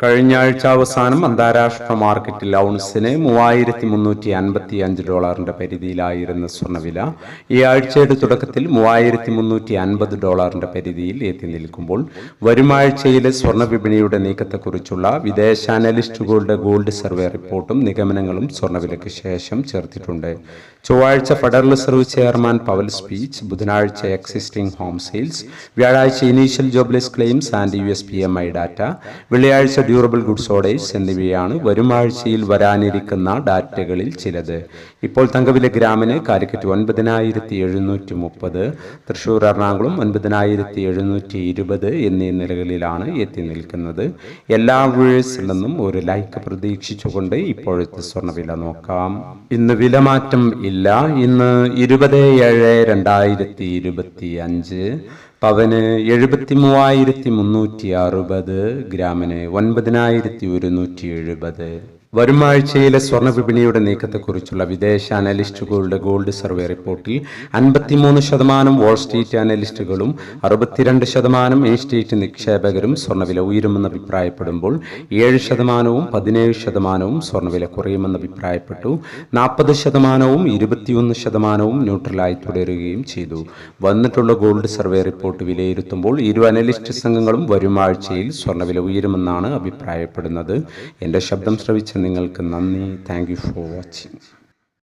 കഴിഞ്ഞ ആഴ്ച അവസാനം അന്താരാഷ്ട്ര മാർക്കറ്റിൽ ഔൺസിന് $3,355 പരിധിയിലായിരുന്ന സ്വർണ്ണവില ഈ ആഴ്ചയുടെ തുടക്കത്തിൽ $3,350 പരിധിയിൽ എത്തി നിൽക്കുമ്പോൾ വരുമാഴ്ചയിലെ സ്വർണ്ണ വിപണിയുടെ നീക്കത്തെക്കുറിച്ചുള്ള വിദേശ അനലിസ്റ്റുകളുടെ ഗോൾഡ് സർവേ റിപ്പോർട്ടും നിഗമനങ്ങളും സ്വർണ്ണവിലയ്ക്ക് ശേഷം ചേർത്തിട്ടുണ്ട്. ചൊവ്വാഴ്ച Federal Reserve chairman Powell speech, ബുധനാഴ്ച എക്സിസ്റ്റിംഗ് ഹോം സെയിൽസ്, വ്യാഴാഴ്ച initial jobless claims and US PMI data, വെള്ളിയാഴ്ച ഡ്യൂറബിൾ ഗുഡ്സ് ഓർഡേഴ്സ് എന്നിവയാണ് വരുമാഴ്ചയിൽ വരാനിരിക്കുന്ന ഡാറ്റകളിൽ ചിലത്. ഇപ്പോൾ തങ്കവില ഗ്രാമിന് കാലിക്കറ്റ് 9,730, തൃശൂർ എറണാകുളം 9,720 എന്നീ നിലകളിലാണ് എത്തി നിൽക്കുന്നത്. എല്ലാ വ്യൂവേഴ്സിൽ നിന്നും ഒരു ലൈക്ക് പ്രതീക്ഷിച്ചുകൊണ്ട് ഇപ്പോഴത്തെ സ്വർണ്ണവില നോക്കാം. ഇന്ന് വിലമാറ്റം ഇല്ല. ഇന്ന് 20/7/2025 പവന് 73,360, ഗ്രാമിന് 9,170. വരുമാഴ്ചയിലെ സ്വർണ്ണ വിപണിയുടെ നീക്കത്തെക്കുറിച്ചുള്ള വിദേശ അനലിസ്റ്റുകളുടെ ഗോൾഡ് സർവേ റിപ്പോർട്ടിൽ 53% വാൾസ്ട്രീറ്റ് അനലിസ്റ്റുകളും 62% ഇൻസ്റ്റേറ്റ് നിക്ഷേപകരും സ്വർണ്ണവില ഉയരുമെന്ന് അഭിപ്രായപ്പെടുമ്പോൾ 7%, 17% സ്വർണ്ണവില കുറയുമെന്ന് അഭിപ്രായപ്പെട്ടു. 40%, 21% ന്യൂട്രലായി തുടരുകയും ചെയ്തു. വന്നിട്ടുള്ള ഗോൾഡ് സർവേ റിപ്പോർട്ട് വിലയിരുത്തുമ്പോൾ ഇരു അനലിസ്റ്റ് സംഘങ്ങളും വരുമാഴ്ചയിൽ സ്വർണ്ണവില ഉയരുമെന്നാണ് അഭിപ്രായപ്പെടുന്നത്. എൻ്റെ ശബ്ദം ശ്രവിച്ച നിങ്ങൾക്ക് നന്ദി. Thank you for watching.